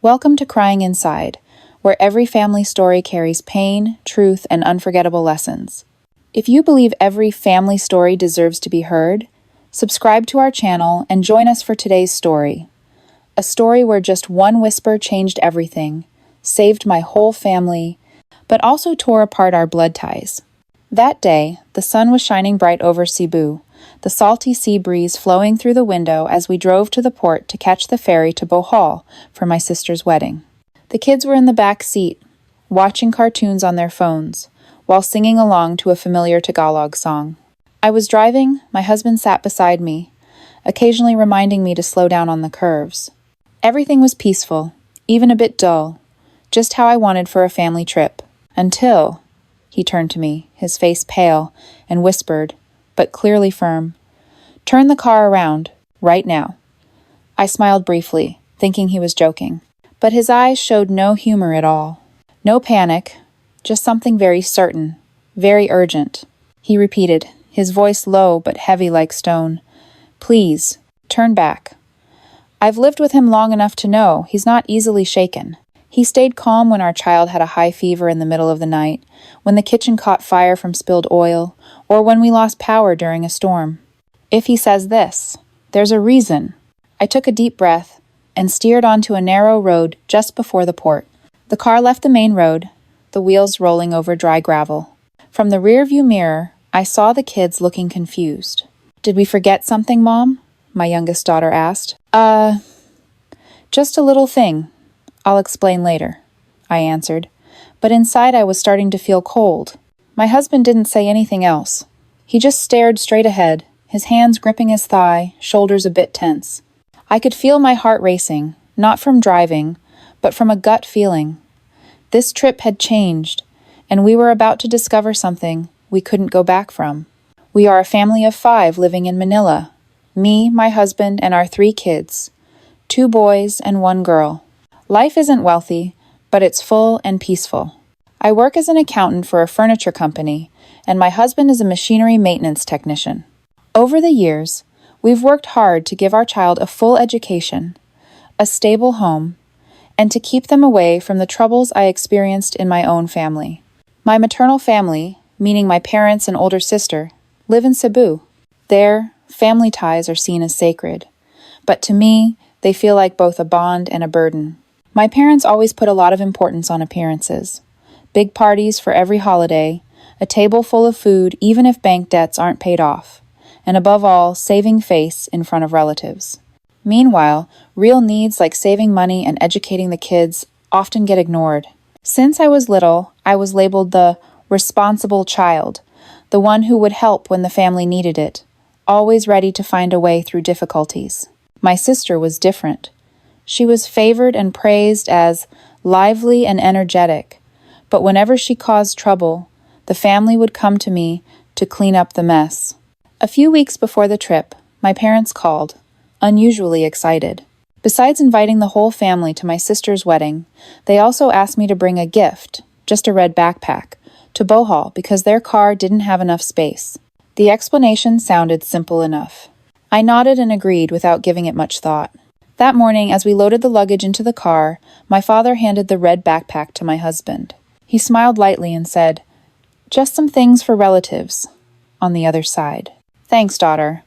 Welcome to Crying Inside, where every family story carries pain, truth, and unforgettable lessons. If you believe every family story deserves to be heard, subscribe to our channel and join us for today's story. A story where just one whisper changed everything, saved my whole family, but also tore apart our blood ties. That day, the sun was shining bright over Cebu, the salty sea breeze flowing through the window as we drove to the port to catch the ferry to Bohol for my sister's wedding. The kids were in the back seat, watching cartoons on their phones, while singing along to a familiar Tagalog song. I was driving, my husband sat beside me, occasionally reminding me to slow down on the curves. Everything was peaceful, even a bit dull, just how I wanted for a family trip. Until he turned to me, his face pale, and whispered, but clearly firm, "Turn the car around, right now." I smiled briefly, thinking he was joking, but his eyes showed no humor at all. No panic, just something very certain, very urgent. He repeated, his voice low but heavy like stone, "Please, turn back." I've lived with him long enough to know he's not easily shaken. He stayed calm when our child had a high fever in the middle of the night, when the kitchen caught fire from spilled oil, or when we lost power during a storm. If he says this, there's a reason. I took a deep breath and steered onto a narrow road just before the port. The car left the main road, the wheels rolling over dry gravel. From the rearview mirror, I saw the kids looking confused. "Did we forget something, Mom?" my youngest daughter asked. Just a little thing. I'll explain later," I answered, but inside I was starting to feel cold. My husband didn't say anything else. He just stared straight ahead, his hands gripping his thigh, shoulders a bit tense. I could feel my heart racing, not from driving, but from a gut feeling. This trip had changed, and we were about to discover something we couldn't go back from. We are a family of 5 living in Manila. Me, my husband, and our 3 kids. 2 boys and 1 girl. Life isn't wealthy, but it's full and peaceful. I work as an accountant for a furniture company, and my husband is a machinery maintenance technician. Over the years, we've worked hard to give our child a full education, a stable home, and to keep them away from the troubles I experienced in my own family. My maternal family, meaning my parents and older sister, live in Cebu. There, family ties are seen as sacred, but to me, they feel like both a bond and a burden. My parents always put a lot of importance on appearances. Big parties for every holiday, a table full of food even if bank debts aren't paid off, and above all, saving face in front of relatives. Meanwhile, real needs like saving money and educating the kids often get ignored. Since I was little, I was labeled the responsible child, the one who would help when the family needed it, always ready to find a way through difficulties. My sister was different. She was favored and praised as lively and energetic, but whenever she caused trouble, the family would come to me to clean up the mess. A few weeks before the trip, my parents called, unusually excited. Besides inviting the whole family to my sister's wedding, they also asked me to bring a gift, just a red backpack, to Bohol because their car didn't have enough space. The explanation sounded simple enough. I nodded and agreed without giving it much thought. That morning, as we loaded the luggage into the car, my father handed the red backpack to my husband. He smiled lightly and said, "Just some things for relatives," on the other side. "Thanks, daughter."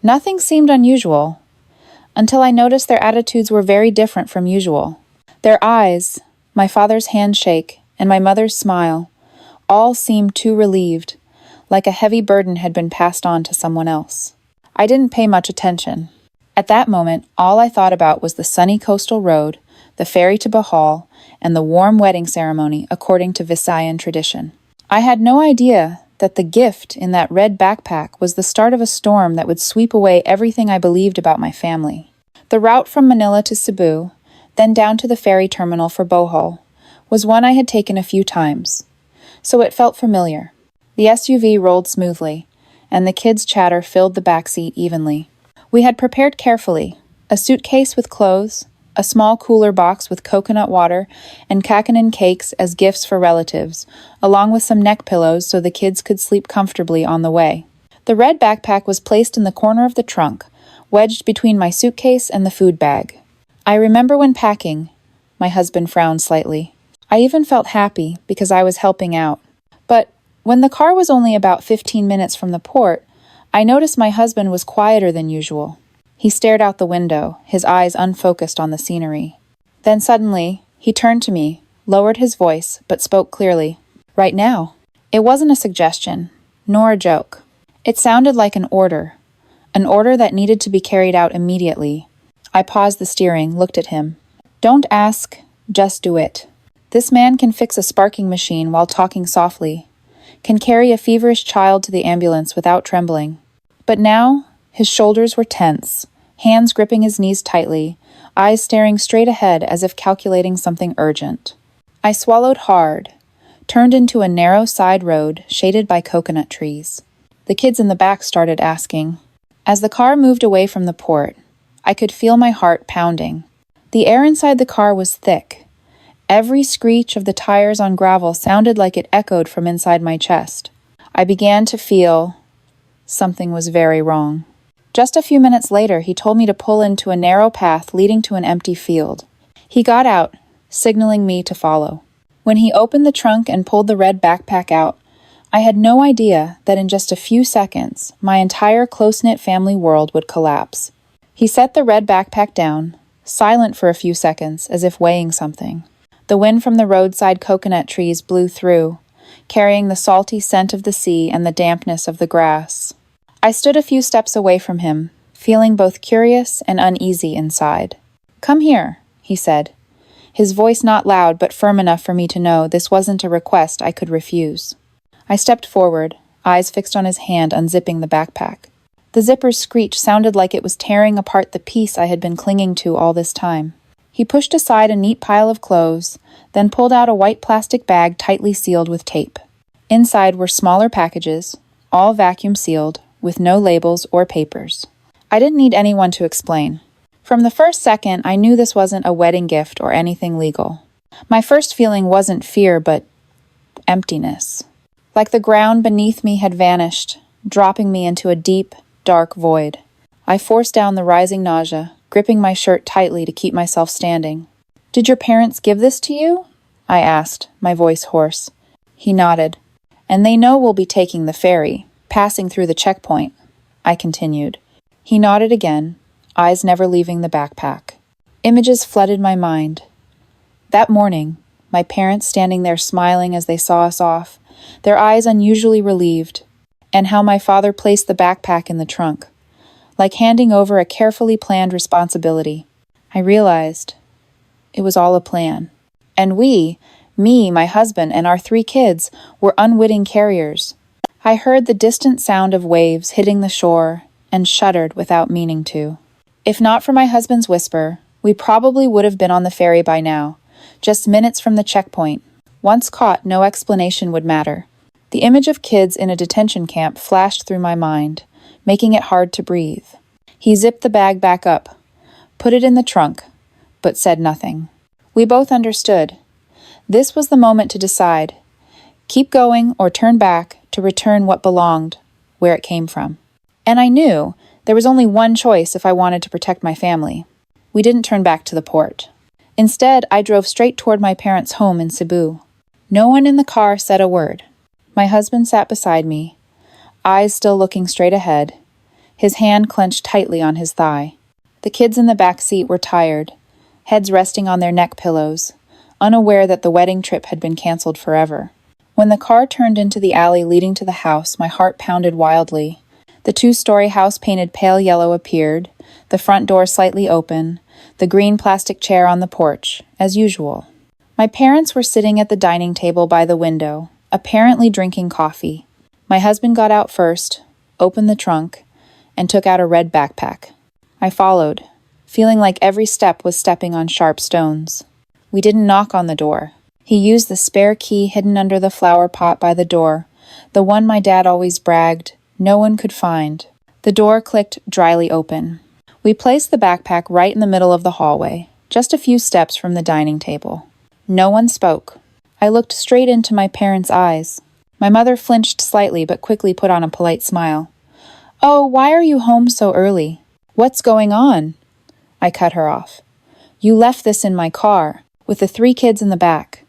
Nothing seemed unusual, until I noticed their attitudes were very different from usual. Their eyes, my father's handshake, and my mother's smile, all seemed too relieved, like a heavy burden had been passed on to someone else. I didn't pay much attention. At that moment, all I thought about was the sunny coastal road, the ferry to Bohol, and the warm wedding ceremony according to Visayan tradition. I had no idea that the gift in that red backpack was the start of a storm that would sweep away everything I believed about my family. The route from Manila to Cebu, then down to the ferry terminal for Bohol, was one I had taken a few times, so it felt familiar. The SUV rolled smoothly, and the kids' chatter filled the backseat evenly. We had prepared carefully, a suitcase with clothes, a small cooler box with coconut water, and kakanin cakes as gifts for relatives, along with some neck pillows so the kids could sleep comfortably on the way. The red backpack was placed in the corner of the trunk, wedged between my suitcase and the food bag. I remember when packing, My husband frowned slightly. I even felt happy because I was helping out. But when the car was only about 15 minutes from the port, I noticed my husband was quieter than usual. He stared out the window, his eyes unfocused on the scenery. Then suddenly, he turned to me, lowered his voice, but spoke clearly. Right now. It wasn't a suggestion, nor a joke. It sounded like an order that needed to be carried out immediately. I paused the steering, looked at him. Don't ask, just do it. This man can fix a sparking machine while talking softly, can carry a feverish child to the ambulance without trembling. But now, his shoulders were tense, hands gripping his knees tightly, eyes staring straight ahead as if calculating something urgent. I swallowed hard, turned into a narrow side road shaded by coconut trees. The kids in the back started asking. As the car moved away from the port, I could feel my heart pounding. The air inside the car was thick. Every screech of the tires on gravel sounded like it echoed from inside my chest. I began to feel something was very wrong. Just a few minutes later, he told me to pull into a narrow path leading to an empty field. He got out, signaling me to follow. When he opened the trunk and pulled the red backpack out, I had no idea that in just a few seconds, my entire close-knit family world would collapse. He set the red backpack down, silent for a few seconds, as if weighing something. The wind from the roadside coconut trees blew through, carrying the salty scent of the sea and the dampness of the grass. I stood a few steps away from him, feeling both curious and uneasy inside. "Come here," he said, his voice not loud but firm enough for me to know this wasn't a request I could refuse. I stepped forward, eyes fixed on his hand unzipping the backpack. The zipper's screech sounded like it was tearing apart the piece I had been clinging to all this time. He pushed aside a neat pile of clothes, then pulled out a white plastic bag tightly sealed with tape. Inside were smaller packages, all vacuum sealed, with no labels or papers. I didn't need anyone to explain. From the first second, I knew this wasn't a wedding gift or anything legal. My first feeling wasn't fear, but emptiness. Like the ground beneath me had vanished, dropping me into a deep, dark void. I forced down the rising nausea, gripping my shirt tightly to keep myself standing. "Did your parents give this to you?" I asked, my voice hoarse. He nodded. "And they know we'll be taking the ferry, passing through the checkpoint," I continued. He nodded again, eyes never leaving the backpack. Images flooded my mind. That morning, my parents standing there smiling as they saw us off, their eyes unusually relieved, and how my father placed the backpack in the trunk, like handing over a carefully planned responsibility. I realized it was all a plan. And we, me, my husband, and our 3 kids, were unwitting carriers. I heard the distant sound of waves hitting the shore and shuddered without meaning to. If not for my husband's whisper, we probably would have been on the ferry by now, just minutes from the checkpoint. Once caught, no explanation would matter. The image of kids in a detention camp flashed through my mind, making it hard to breathe. He zipped the bag back up, put it in the trunk, but said nothing. We both understood. This was the moment to decide. Keep going or turn back to return what belonged, where it came from. And I knew there was only one choice if I wanted to protect my family. We didn't turn back to the port. Instead, I drove straight toward my parents' home in Cebu. No one in the car said a word. My husband sat beside me, eyes still looking straight ahead, his hand clenched tightly on his thigh. The kids in the back seat were tired, heads resting on their neck pillows, unaware that the wedding trip had been canceled forever. When the car turned into the alley leading to the house, my heart pounded wildly. The 2-story house painted pale yellow appeared, the front door slightly open, the green plastic chair on the porch, as usual. My parents were sitting at the dining table by the window, apparently drinking coffee. My husband got out first, opened the trunk, and took out a red backpack. I followed, feeling like every step was stepping on sharp stones. We didn't knock on the door. He used the spare key hidden under the flower pot by the door, the one my dad always bragged no one could find. The door clicked dryly open. We placed the backpack right in the middle of the hallway, just a few steps from the dining table. No one spoke. I looked straight into my parents' eyes. My mother flinched slightly but quickly put on a polite smile. "Oh, why are you home so early? What's going on?" I cut her off. "You left this in my car. with the 3 kids in the back.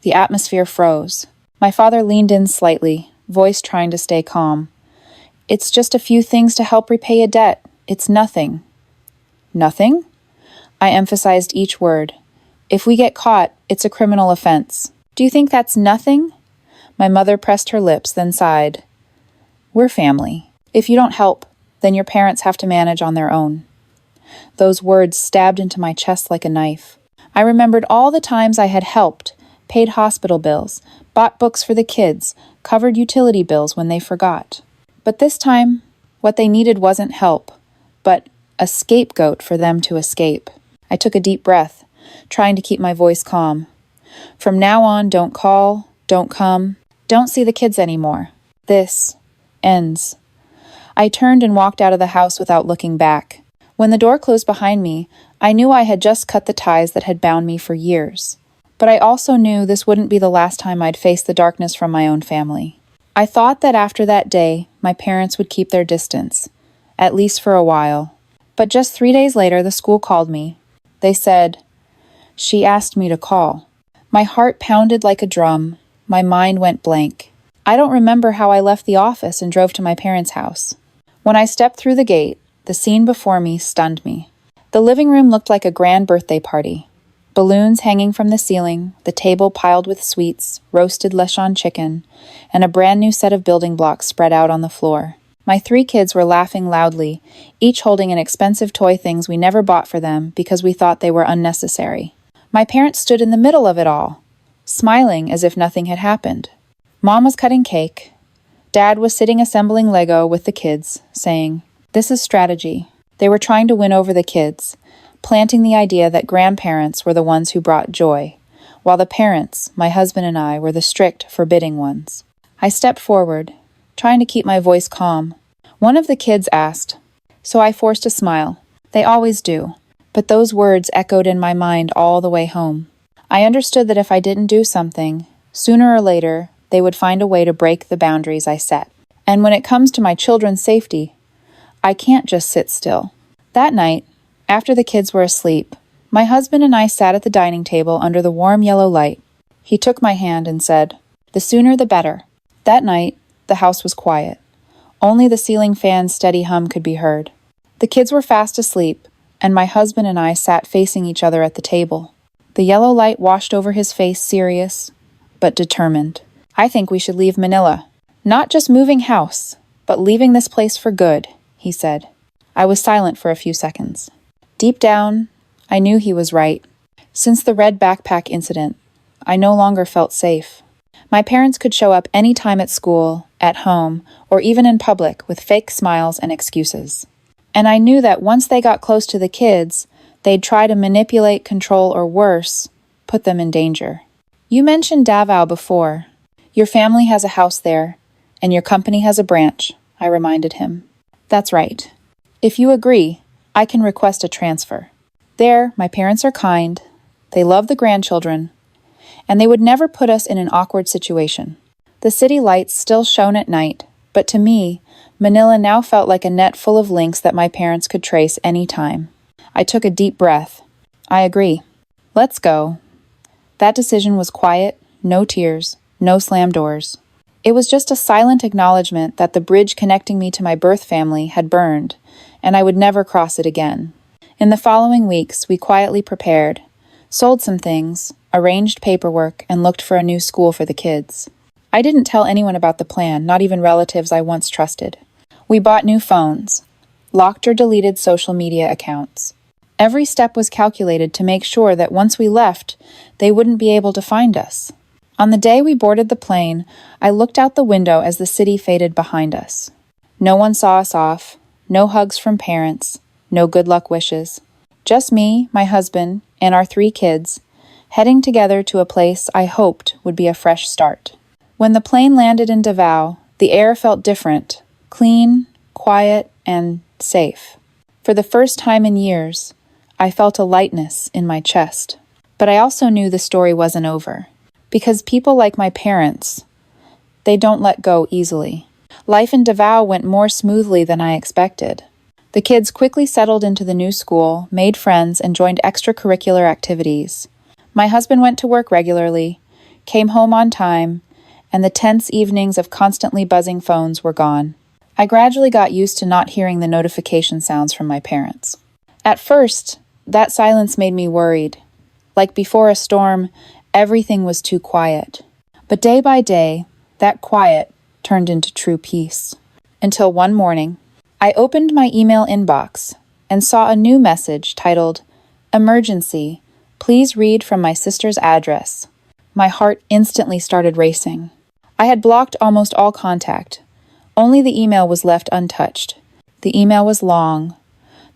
The atmosphere froze. My father leaned in slightly, voice trying to stay calm. "It's just a few things to help repay a debt. It's nothing." "Nothing?" I emphasized each word. "If we get caught, it's a criminal offense." "Do you think that's nothing?" My mother pressed her lips, then sighed. "We're family. If you don't help, then your parents have to manage on their own." Those words stabbed into my chest like a knife. I remembered all the times I had helped, paid hospital bills, bought books for the kids, covered utility bills when they forgot. But this time, what they needed wasn't help, but a scapegoat for them to escape. I took a deep breath, trying to keep my voice calm. "From now on, don't call, don't come, don't see the kids anymore. This ends." I turned and walked out of the house without looking back. When the door closed behind me, I knew I had just cut the ties that had bound me for years. But I also knew this wouldn't be the last time I'd face the darkness from my own family. I thought that after that day, my parents would keep their distance, at least for a while. But just 3 days later, the school called me. They said, "She asked me to call." My heart pounded like a drum. My mind went blank. I don't remember how I left the office and drove to my parents' house. When I stepped through the gate, the scene before me stunned me. The living room looked like a grand birthday party. Balloons hanging from the ceiling, the table piled with sweets, roasted Lechon chicken, and a brand new set of building blocks spread out on the floor. My 3 kids were laughing loudly, each holding an expensive toy things we never bought for them because we thought they were unnecessary. My parents stood in the middle of it all, smiling as if nothing had happened. Mom was cutting cake. Dad was sitting assembling Lego with the kids, saying, "This is strategy." They were trying to win over the kids, planting the idea that grandparents were the ones who brought joy, while the parents, my husband and I, were the strict, forbidding ones. I stepped forward, trying to keep my voice calm. One of the kids asked, so I forced a smile. They always do, but those words echoed in my mind all the way home. I understood that if I didn't do something, sooner or later, they would find a way to break the boundaries I set. And when it comes to my children's safety, I can't just sit still. That night, after the kids were asleep, my husband and I sat at the dining table under the warm yellow light. He took my hand and said, "The sooner the better." That night, the house was quiet. Only the ceiling fan's steady hum could be heard. The kids were fast asleep, and my husband and I sat facing each other at the table. The yellow light washed over his face, serious, but determined. "I think we should leave Manila. Not just moving house, but leaving this place for good," he said. I was silent for a few seconds. Deep down, I knew he was right. Since the red backpack incident, I no longer felt safe. My parents could show up any time at school, at home, or even in public with fake smiles and excuses. And I knew that once they got close to the kids, they'd try to manipulate, control, or worse, put them in danger. "You mentioned Davao before. Your family has a house there, and your company has a branch," I reminded him. "That's right. If you agree, I can request a transfer. There, my parents are kind, they love the grandchildren, and they would never put us in an awkward situation." The city lights still shone at night, but to me, Manila now felt like a net full of links that my parents could trace any time. I took a deep breath. "I agree. Let's go." That decision was quiet, no tears, no slam doors. It was just a silent acknowledgement that the bridge connecting me to my birth family had burned, and I would never cross it again. In the following weeks, we quietly prepared, sold some things, arranged paperwork, and looked for a new school for the kids. I didn't tell anyone about the plan, not even relatives I once trusted. We bought new phones, locked or deleted social media accounts. Every step was calculated to make sure that once we left, they wouldn't be able to find us. On the day we boarded the plane, I looked out the window as the city faded behind us. No one saw us off, no hugs from parents, no good luck wishes. Just me, my husband, and our 3 kids, heading together to a place I hoped would be a fresh start. When the plane landed in Davao, the air felt different, clean, quiet, and safe. For the first time in years, I felt a lightness in my chest. But I also knew the story wasn't over. Because people like my parents, they don't let go easily. Life in Davao went more smoothly than I expected. The kids quickly settled into the new school, made friends, and joined extracurricular activities. My husband went to work regularly, came home on time, and the tense evenings of constantly buzzing phones were gone. I gradually got used to not hearing the notification sounds from my parents. At first, that silence made me worried. Like before a storm, everything was too quiet. But day by day, that quiet turned into true peace. Until one morning, I opened my email inbox and saw a new message titled, "Emergency. Please read from my sister's address." My heart instantly started racing. I had blocked almost all contact. Only the email was left untouched. The email was long.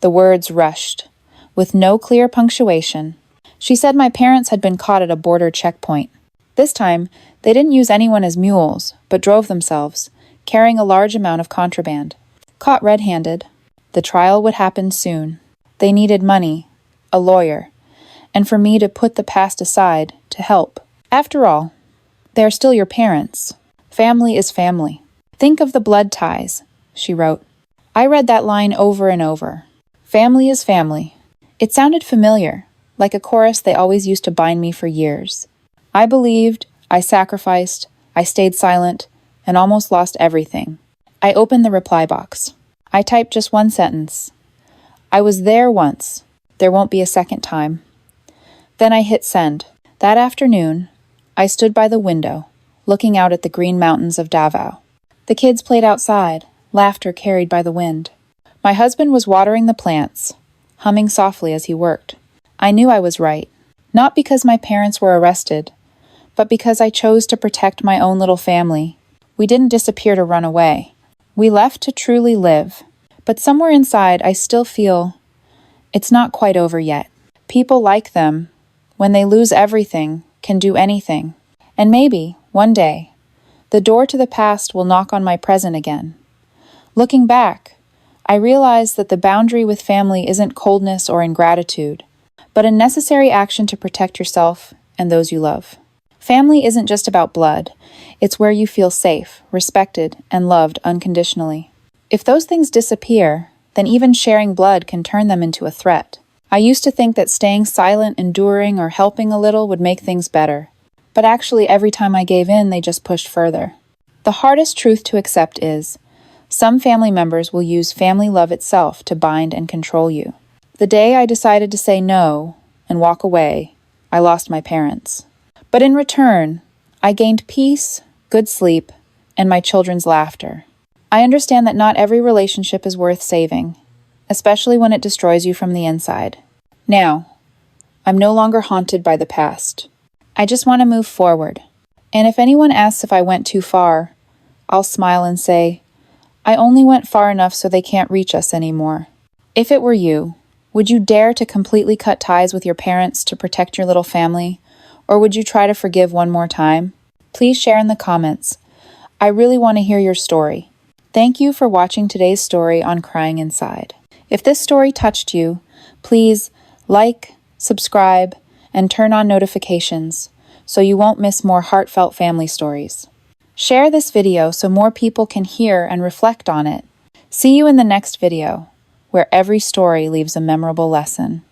The words rushed, with no clear punctuation. She said my parents had been caught at a border checkpoint. This time, they didn't use anyone as mules, but drove themselves, carrying a large amount of contraband. Caught red-handed. The trial would happen soon. They needed money, a lawyer, and for me to put the past aside to help. After all, they are still your parents. Family is family. Think of the blood ties, she wrote. I read that line over and over. Family is family. It sounded familiar, like a chorus they always used to bind me for years. I believed, I sacrificed, I stayed silent, and almost lost everything. I opened the reply box. I typed just one sentence. I was there once. There won't be a second time. Then I hit send. That afternoon, I stood by the window, looking out at the green mountains of Davao. The kids played outside, laughter carried by the wind. My husband was watering the plants, humming softly as he worked. I knew I was right, not because my parents were arrested, but because I chose to protect my own little family. We didn't disappear to run away. We left to truly live. But somewhere inside, I still feel it's not quite over yet. People like them, when they lose everything, can do anything. And maybe, one day, the door to the past will knock on my present again. Looking back, I realize that the boundary with family isn't coldness or ingratitude, but a necessary action to protect yourself and those you love. Family isn't just about blood. It's where you feel safe, respected, and loved unconditionally. If those things disappear, then even sharing blood can turn them into a threat. I used to think that staying silent, enduring, or helping a little would make things better. But actually, every time I gave in, they just pushed further. The hardest truth to accept is, some family members will use family love itself to bind and control you. The day I decided to say no and walk away, I lost my parents. But in return, I gained peace, good sleep, and my children's laughter. I understand that not every relationship is worth saving, especially when it destroys you from the inside. Now, I'm no longer haunted by the past. I just want to move forward. And if anyone asks if I went too far, I'll smile and say, I only went far enough so they can't reach us anymore. If it were you, would you dare to completely cut ties with your parents to protect your little family? Or would you try to forgive one more time? Please share in the comments. I really want to hear your story. Thank you for watching today's story on Crying Inside. If this story touched you, please like, subscribe, and turn on notifications so you won't miss more heartfelt family stories. Share this video so more people can hear and reflect on it. See you in the next video, where every story leaves a memorable lesson.